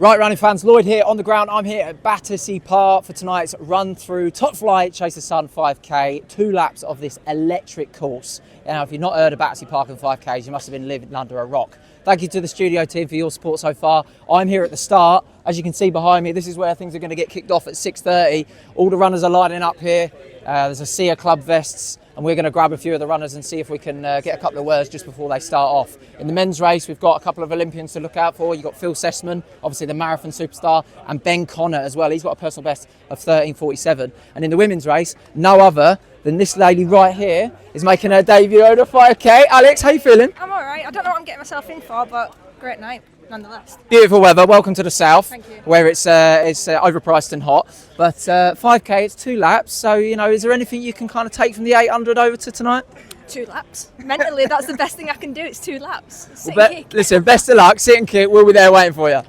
Right, running fans, Lloyd here on the ground. I'm here at Battersea Park for tonight's run through Top Flight Chase the Sun 5K. 2 laps of this electric course. Now, if you've not heard of Battersea Park and 5Ks, you must have been living under a rock. Thank you to the studio team for your support so far. I'm here at the start. As you can see behind me, this is where things are going to get kicked off at 6:30. All the runners are lining up here. There's a sea of club vests, and we're going to grab a few of the runners and see if we can get a couple of words just before they start off. In the men's race, we've got a couple of Olympians to look out for. You've got Phil Sesemann, obviously the marathon superstar, and Ben Connor as well. He's got a personal best of 13:47. And in the women's race, no other than this lady right here is making her debut on the 5K. Alex, how you feeling? I'm all right. I don't know what I'm getting myself in for, but great night nonetheless. Beautiful weather. Welcome to the south. Thank you. Where it's overpriced and hot. But 5K, it's 2 laps. So, you know, is there anything you can kind of take from the 800 over to tonight? 2 laps. Mentally, that's the best thing I can do. It's 2 laps. Listen, best of luck. Sit and kick. We'll be there waiting for you.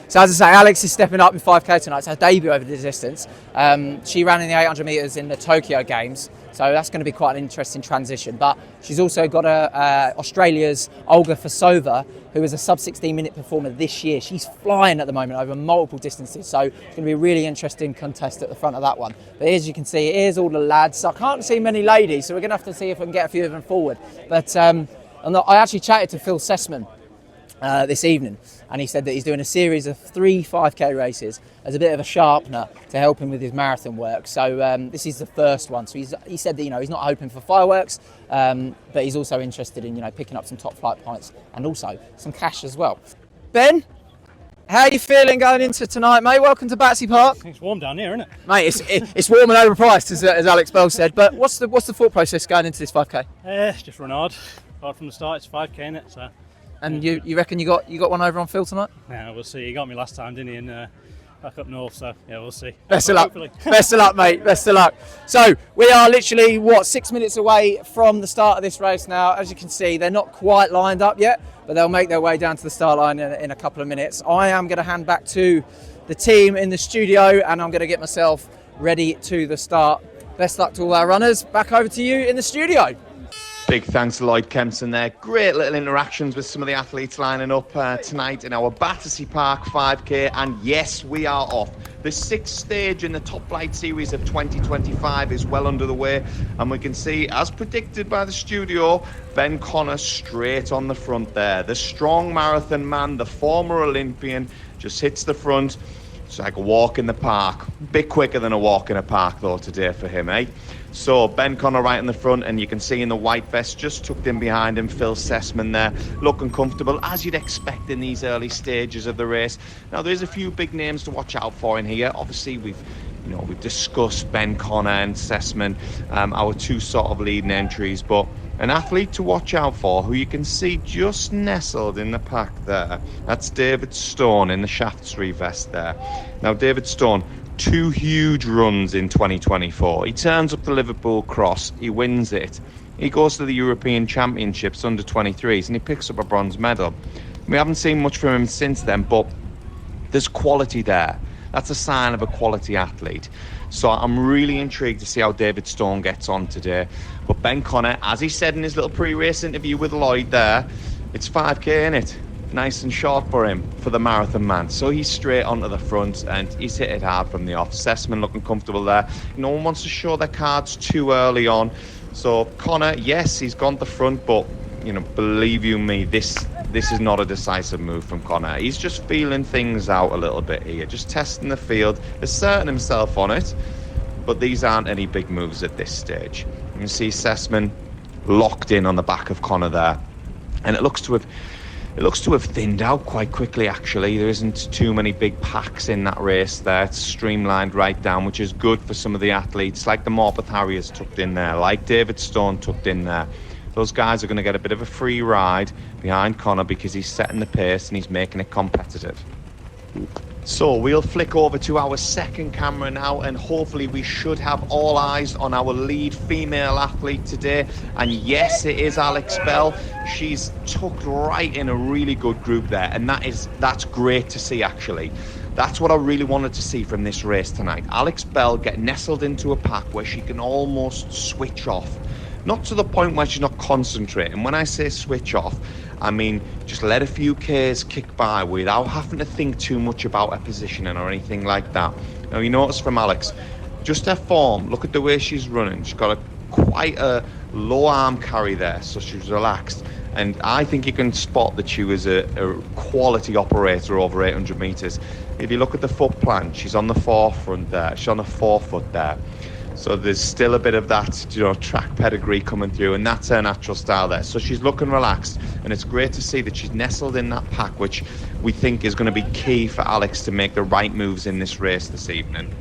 So as I say, Alex is stepping up in 5K tonight. It's her debut over the distance. She ran in the 800 metres in the Tokyo Games. So that's going to be quite an interesting transition. But she's also got Australia's Olga Firsova, who is a sub-16 minute performer this year. She's flying at the moment over multiple distances. So it's going to be a really interesting contest at the front of that one. But as you can see, here's all the lads. I can't see many ladies, so we're going to have to see if we can get a few of them forward. But I actually chatted to Phil Sesemann this evening, and he said that he's doing a series of 3 5K races as a bit of a sharpener to help him with his marathon work. So this is the first one. So he said that, you know, he's not hoping for fireworks, but he's also interested in, you know, picking up some top flight points and also some cash as well. Ben, how are you feeling going into tonight, mate? Welcome to Battersea Park. It's warm down here, isn't it? Mate, it's warm and overpriced, as Alex Bell said. But what's the thought process going into this 5K? Just run hard. Hard from the start. It's 5K, isn't it? So. And you reckon you got one over on Phil tonight? Yeah, we'll see. He got me last time, didn't he? And back up north, so yeah, we'll see. Best of luck. Best of luck, mate. Best of luck. So we are literally 6 minutes away from the start of this race now. As you can see, they're not quite lined up yet, but they'll make their way down to the start line in a couple of minutes. I am going to hand back to the team in the studio, and I'm going to get myself ready to the start. Best luck to all our runners. Back over to you in the studio. Big thanks to Lloyd Kempson there. Great little interactions with some of the athletes lining up tonight in our Battersea Park 5K. And yes, we are off. The 6th stage in the Top Flight Series of 2025 is well under the way. And we can see, as predicted by the studio, Ben Connor straight on the front there. The strong marathon man, the former Olympian, just hits the front. It's like a walk in the park. Bit quicker than a walk in a park, though, today for him, eh? So Ben Connor right in the front, and you can see in the white vest just tucked in behind him, Phil Sesemann there, looking comfortable as you'd expect in these early stages of the race. Now there's a few big names to watch out for in here. Obviously we've discussed Ben Connor and Sesemann, our 2 sort of leading entries, but an athlete to watch out for who you can see just nestled in the pack there. That's David Stone in the Shaftesbury vest there. Now David Stone, 2 huge runs in 2024. He turns up the Liverpool Cross, he wins it. He goes to the European Championships under 23s and he picks up a bronze medal. We haven't seen much from him since then, but there's quality there. That's a sign of a quality athlete. So I'm really intrigued to see how David Stone gets on today. But Ben Connor, as he said in his little pre-race interview with Lloyd there, it's 5K, innit? Nice and short for him, for the marathon man. So he's straight onto the front and he's hit it hard from the off. Sesemann looking comfortable there. No one wants to show their cards too early on. So Connor, yes, he's gone to the front, but you know, believe you me, this is not a decisive move from Connor. He's just feeling things out a little bit here, just testing the field, asserting himself on it, but these aren't any big moves at this stage. You can see Sesemann locked in on the back of Connor there, and it looks to have thinned out quite quickly, actually. There isn't too many big packs in that race there. It's streamlined right down, which is good for some of the athletes, like the Morpeth Harriers tucked in there, like David Stone tucked in there. Those guys are going to get a bit of a free ride behind Connor because he's setting the pace and he's making it competitive. So we'll flick over to our second camera now, and hopefully we should have all eyes on our lead female athlete today. And yes, it is Alex Bell. She's tucked right in a really good group there, and that's great to see, actually. That's what I really wanted to see from this race tonight. Alex Bell get nestled into a pack where she can almost switch off. Not to the point where she's not concentrating. When I say switch off, I mean, just let a few Ks kick by without having to think too much about her positioning or anything like that. Now, you notice from Alex, just her form, look at the way she's running. She's got quite a low arm carry there, so she's relaxed. And I think you can spot that she was a quality operator over 800 metres. If you look at the foot plant, she's on the forefront there. She's on the forefoot there. So there's still a bit of that, track pedigree coming through, and that's her natural style there. So she's looking relaxed, and it's great to see that she's nestled in that pack, which we think is going to be key for Alex to make the right moves in this race this evening.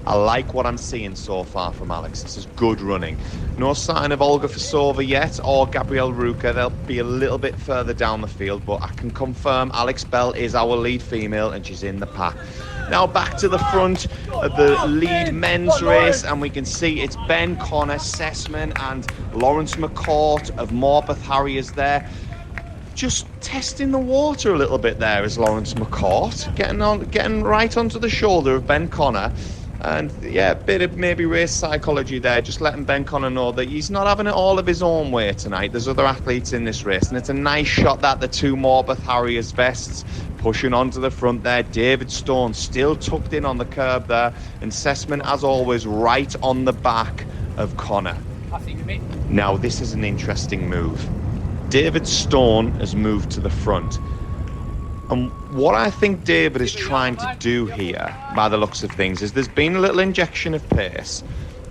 I like what I'm seeing so far from Alex. This is good running. No sign of Olga Firsova yet, or Gabrielle Ruka. They'll be a little bit further down the field, but I can confirm Alex Bell is our lead female, and she's in the pack. Now back to the front of the lead men's race, and we can see it's Ben Connor, Sesemann, and Lawrence McCourt of Morpeth Harriers there. Just testing the water a little bit there is Lawrence McCourt, getting right onto the shoulder of Ben Connor. And yeah, a bit of maybe race psychology there, just letting Ben Connor know that he's not having it all of his own way tonight. There's other athletes in this race, and it's a nice shot that the two Morpeth Harriers vests pushing onto the front there. David Stone still tucked in on the curb there, and Sesemann, as always, right on the back of Connor. Now, this is an interesting move. David Stone has moved to the front. And what I think David is trying to do here, by the looks of things, is there's been a little injection of pace,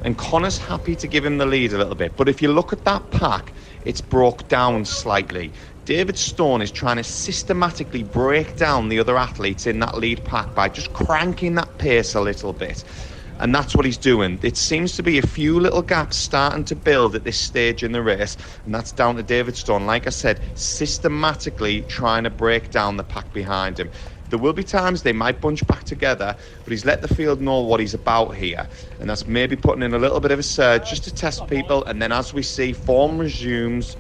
and Connor's happy to give him the lead a little bit. But if you look at that pack, it's broke down slightly. David Stone is trying to systematically break down the other athletes in that lead pack by just cranking that pace a little bit. And that's what he's doing. It seems to be a few little gaps starting to build at this stage in the race, and that's down to David Stone, like I said, systematically trying to break down the pack behind him. There will be times they might bunch back together, but he's let the field know what he's about here, and that's maybe putting in a little bit of a surge just to test people. And then as we see, form resumes,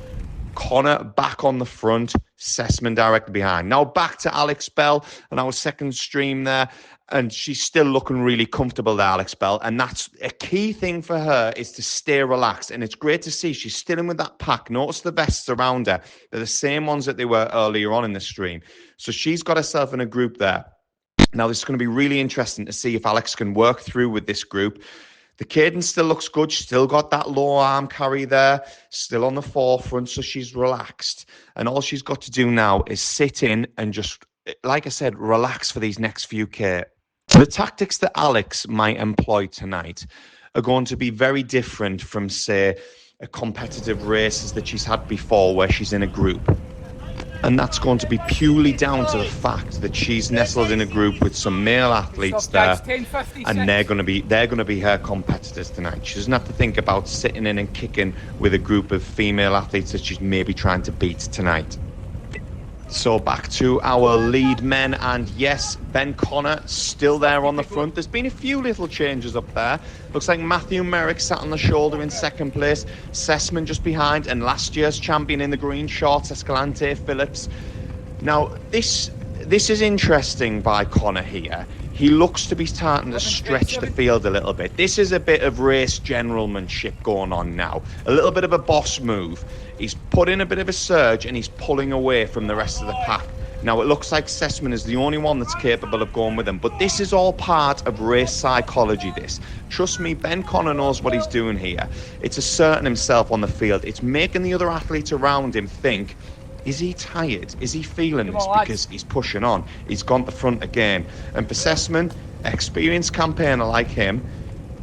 Connor back on the front, Sesemann directly behind. Now back to Alex Bell and our second stream there. And she's still looking really comfortable there, Alex Bell. And that's a key thing for her, is to stay relaxed. And it's great to see she's still in with that pack. Notice the vests around her. They're the same ones that they were earlier on in the stream. So she's got herself in a group there. Now, this is going to be really interesting to see if Alex can work through with this group. The cadence still looks good. She's still got that low arm carry there, still on the forefront, so she's relaxed. And all she's got to do now is sit in and just, like I said, relax for these next few K. The tactics that Alex might employ tonight are going to be very different from, say, a competitive races that she's had before where she's in a group. And that's going to be purely down to the fact that she's nestled in a group with some male athletes there, and they're going to be her competitors tonight. She doesn't have to think about sitting in and kicking with a group of female athletes that she's maybe trying to beat tonight. So back to our lead men, and yes, Ben Connor still there on the front. There's been a few little changes up there. Looks like Matthew Merrick sat on the shoulder in second place, Sesemann just behind, and last year's champion in the green shorts, Escalante-Phillips. Now, this is interesting by Connor here. He looks to be starting to stretch the field a little bit. This is a bit of race generalmanship going on now. A little bit of a boss move. He's put in a bit of a surge and he's pulling away from the rest of the pack. Now, it looks like Sesemann is the only one that's capable of going with him. But this is all part of race psychology, this. Trust me, Ben Connor knows what he's doing here. It's asserting himself on the field. It's making the other athletes around him think, is he tired? Is he feeling this? Because he's pushing on. He's gone to the front again. And for Sesemann, experienced campaigner like him,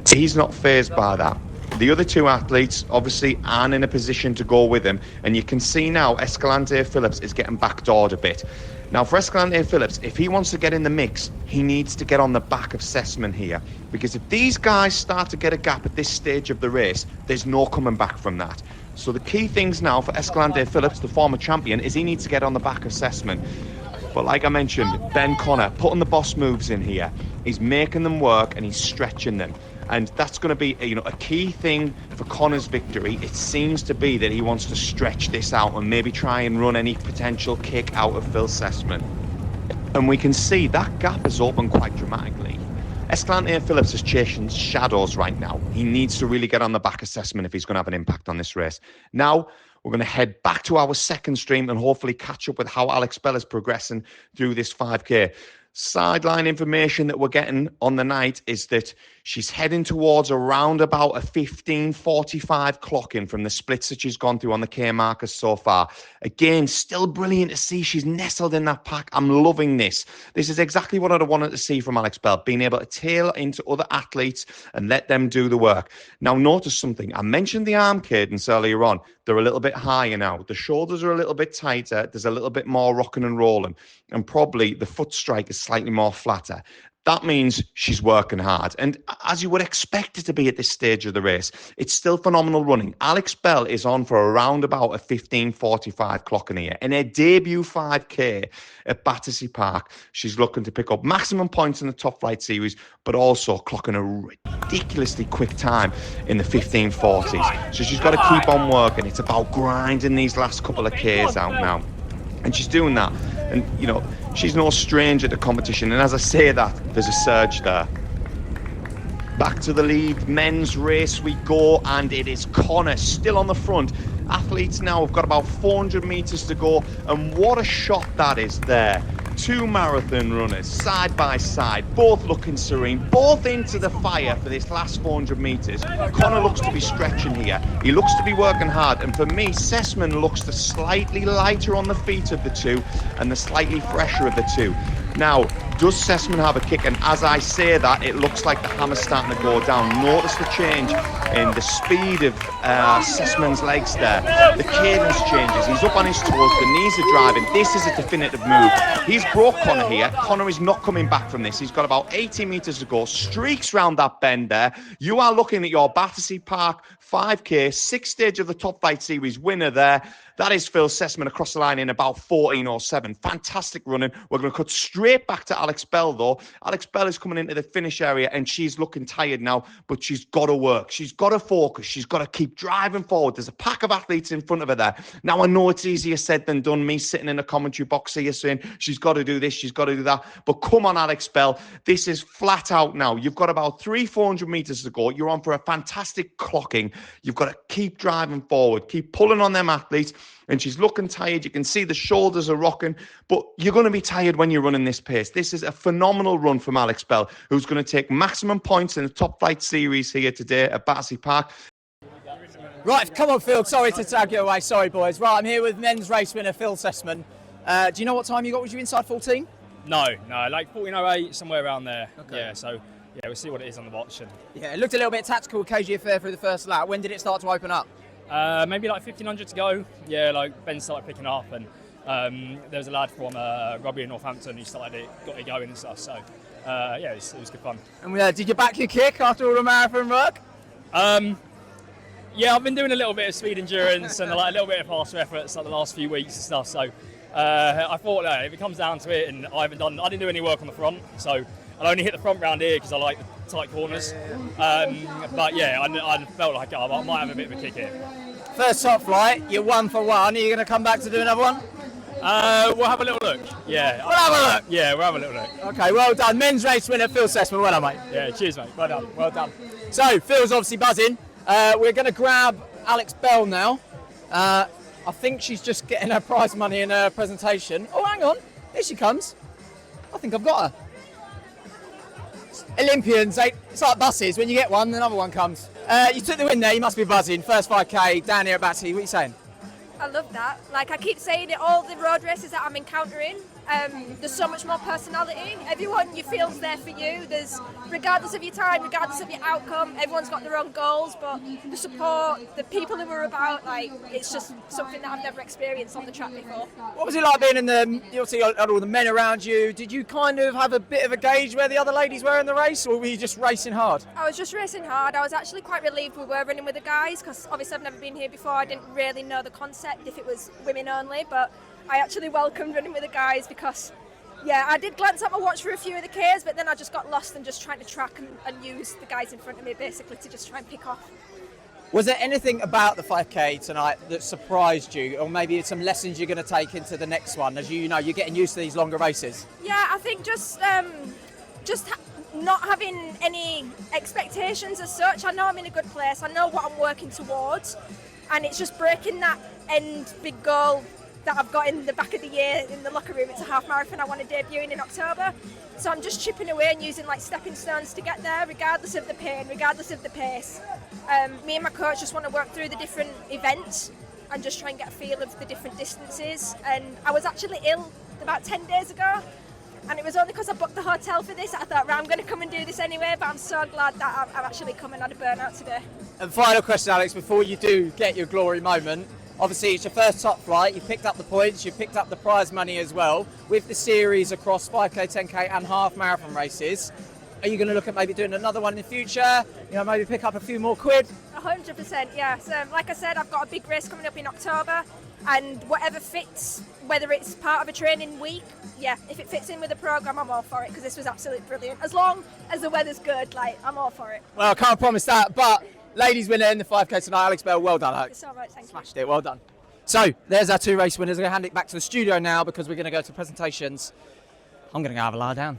he's not fazed by that. The other two athletes obviously aren't in a position to go with him. And you can see now Escalante-Phillips is getting backdoored a bit. Now for Escalante-Phillips, if he wants to get in the mix, he needs to get on the back of Sesemann here. Because if these guys start to get a gap at this stage of the race, there's no coming back from that. So the key things now for Escalante-Phillips, the former champion, is he needs to get on the back of Sesemann. But like I mentioned, Ben Connor putting the boss moves in here. He's making them work and he's stretching them. And that's going to be, a key thing for Connor's victory. It seems to be that he wants to stretch this out and maybe try and run any potential kick out of Phil Sesemann. And we can see that gap has opened quite dramatically. Escalante-Phillips is chasing shadows right now. He needs to really get on the back of Sesemann if he's going to have an impact on this race. Now, we're we're going to head back to our second stream and hopefully catch up with how Alex Bell is progressing through this 5K. Sideline information that we're getting on the night is that she's heading towards around about a 15:45 clocking from the splits that she's gone through on the K markers so far. Again, still brilliant to see. She's nestled in that pack. I'm loving this. This is exactly what I'd wanted to see from Alex Bell, being able to tailor into other athletes and let them do the work. Now, notice something. I mentioned the arm cadence earlier on. They're a little bit higher now. The shoulders are a little bit tighter. There's a little bit more rocking and rolling. And probably the foot strike is slightly more flatter. That means she's working hard. And as you would expect it to be at this stage of the race, it's still phenomenal running. Alex Bell is on for around about a 15:45 clock in here. In her debut 5K at Battersea Park, she's looking to pick up maximum points in the top flight series, but also clocking a ridiculously quick time in the 15:40s. So she's got to keep on working. It's about grinding these last couple of Ks out now. And she's doing that. And, you know, she's no stranger to competition. And as I say that, there's a surge there. Back to the lead men's race we go, and it is Connor still on the front. Athletes now have got about 400 metres to go, and what a shot that is there. Two marathon runners side by side, both looking serene, both into the fire for this last 400 metres. Connor looks to be stretching here. He looks to be working hard, and for me, Sesemann looks the slightly lighter on the feet of the two and the slightly fresher of the two. Now, does Sesemann have a kick? And as I say that, it looks like the hammer's starting to go down. Notice the change in the speed of Sesemann's legs there. The cadence changes. He's up on his toes. The knees are driving. This is a definitive move. He's broke Connor here. Connor is not coming back from this. He's got about 80 metres to go. Streaks round that bend there. You are looking at your Battersea Park 5K, 6th stage of the Top Flight Series winner there. That is Phil Sesemann across the line in about 14:07. Fantastic running. We're going to cut straight back to Alex Bell, though. Alex Bell is coming into the finish area, and she's looking tired now, but she's got to work. She's got to focus. She's got to keep driving forward. There's a pack of athletes in front of her there. Now, I know it's easier said than done, me sitting in a commentary box here saying she's got to do this, she's got to do that. But come on, Alex Bell. This is flat out now. You've got about 400 metres to go. You're on for a fantastic clocking. You've got to keep driving forward, keep pulling on them athletes. And she's looking tired. You can see the shoulders are rocking, but you're going to be tired when you're running this pace. This is a phenomenal run from Alex Bell, who's going to take maximum points in the Top Flight Series here today at Battersea Park. Right, come on, Phil. Sorry to tag you away. Sorry, boys. Right, I'm here with men's race winner Phil Sesemann. Do you know what time you got? Was you inside 14? No, like 14:08, somewhere around there. Okay. Yeah, so yeah, we'll see what it is on the watch. And Yeah, it looked a little bit tactical, KG affair through the first lap. When did it start to open up? maybe like 1500 to go. Yeah, like Ben started picking up, and there was a lad from Rugby in Northampton who got it going and stuff. So yeah, it was good fun. And did you back your kick after all the marathon work? Yeah, I've been doing a little bit of speed endurance and like a little bit of faster efforts like the last few weeks and stuff. So I thought if it comes down to it, and I didn't do any work on the front, so I'll only hit the front round here because I like the tight corners. But yeah, I felt like I might have a bit of a kick here. First top flight, you're 1 for 1. Are you going to come back to do another one? We'll have a little look. Yeah. We'll have a look. Yeah, we'll have a little look. Okay, well done. Men's race winner Phil Sesemann. Well done, mate. Yeah, cheers, mate. Well done. Well done. So, Phil's obviously buzzing. We're going to grab Alex Bell now. I think she's just getting her prize money in her presentation. Oh, hang on. Here she comes. I think I've got her. Olympians, it's like buses. When you get one, another one comes. You took the win there. You must be buzzing. First 5K down here at Battersea. What are you saying? I love that. Like I keep saying it, all the road races that I'm encountering, there's so much more personality. Everyone you feel's there for you. There's, regardless of your time, regardless of your outcome, everyone's got their own goals, but the support, the people who are about, like, it's just something that I've never experienced on the track before. What was it like being in the, you obviously had all the men around you? Did you kind of have a bit of a gauge where the other ladies were in the race, or were you just racing hard? I was just racing hard. I was actually quite relieved we were running with the guys, because obviously I've never been here before. I didn't really know the concept if it was women only, but I actually welcomed running with the guys because, yeah, I did glance at my watch for a few of the Ks, but then I just got lost and just trying to track and use the guys in front of me basically to just try and pick off. Was there anything about the 5K tonight that surprised you, or maybe some lessons you're going to take into the next one, as you know you're getting used to these longer races? Yeah, I think just not having any expectations as such. I know I'm in a good place. I know what I'm working towards. And it's just breaking that end big goal that I've got in the back of the year in the locker room. It's a half marathon I want to debut in October. So I'm just chipping away and using like stepping stones to get there, regardless of the pain, regardless of the pace. Me and my coach just want to work through the different events and just try and get a feel of the different distances. And I was actually ill about 10 days ago, and it was only because I booked the hotel for this that I thought, right, I'm going to come and do this anyway. But I'm so glad that I'm actually come and had a burnout today. And final question, Alex, before you do get your glory moment. Obviously, it's your first top flight. You've picked up the points. You've picked up the prize money as well. With the series across 5K, 10K and half marathon races, are you going to look at maybe doing another one in the future? You know, maybe pick up a few more quid? 100%, yeah. So, like I said, I've got a big race coming up in October, and whatever fits, whether it's part of a training week, yeah, if it fits in with the programme, I'm all for it, because this was absolutely brilliant. As long as the weather's good, like, I'm all for it. Well, I can't promise that, but ladies winner in the 5K tonight, Alex Bell. Well done, Alex. It's all right, thank you. Smashed it, well done. So, there's our 2 race winners. I'm going to hand it back to the studio now because we're going to go to presentations. I'm going to go have a lie down.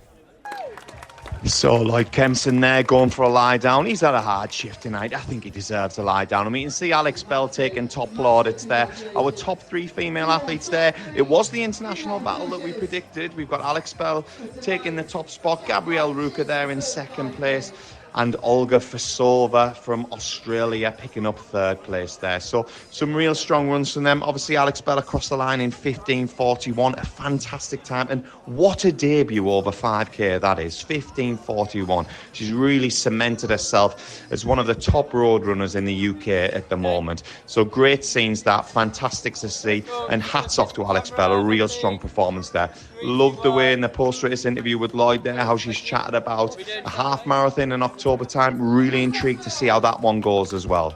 So Lloyd Kempson there going for a lie down. He's had a hard shift tonight. I think he deserves a lie down. I mean, you can see Alex Bell taking top plaudits there. Our top 3 female athletes there. It was the international battle that we predicted. We've got Alex Bell taking the top spot. Gabrielle Ruka there in second place. And Olga Firsova from Australia picking up 3rd place there. So some real strong runs from them. Obviously, Alex Bell across the line in 15:41, a fantastic time. And what a debut over 5K that is, 15:41. She's really cemented herself as one of the top road runners in the UK at the moment. So great scenes that, fantastic to see. And hats off to Alex Bell, a real strong performance there. Loved the way in the post-race interview with Lloyd there, how she's chatted about a half marathon in October time. Really intrigued to see how that one goes as well.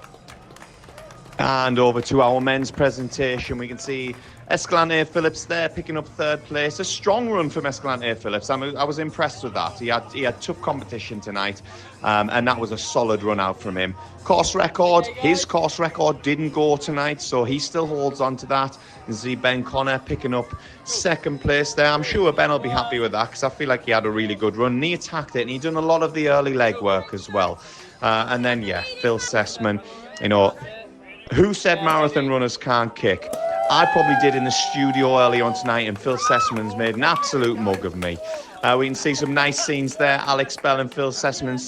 And over to our men's presentation, we can see Escalante-Phillips there picking up 3rd place. A strong run from Escalante-Phillips. I was impressed with that. He had tough competition tonight, and that was a solid run out from him. His course record didn't go tonight, so he still holds on to that. You can see Ben Connor picking up 2nd place there. I'm sure Ben will be happy with that because I feel like he had a really good run. And he attacked it, and he done a lot of the early leg work as well. And then, yeah, Phil Sesemann, you know, who said marathon runners can't kick? I probably did in the studio early on tonight, and Phil Sesemann's made an absolute mug of me. We can see some nice scenes there. Alex Bell and Phil Sesemann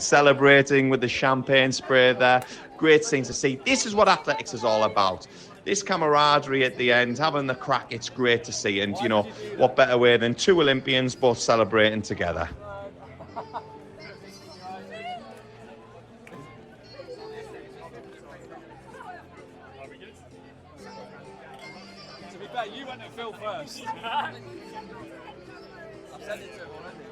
celebrating with the champagne spray there. Great scene to see. This is what athletics is all about. This camaraderie at the end, having the crack, it's great to see. And, you know, what better way than 2 Olympians both celebrating together. To be fair, you went to Phil first. I've sent it to him already.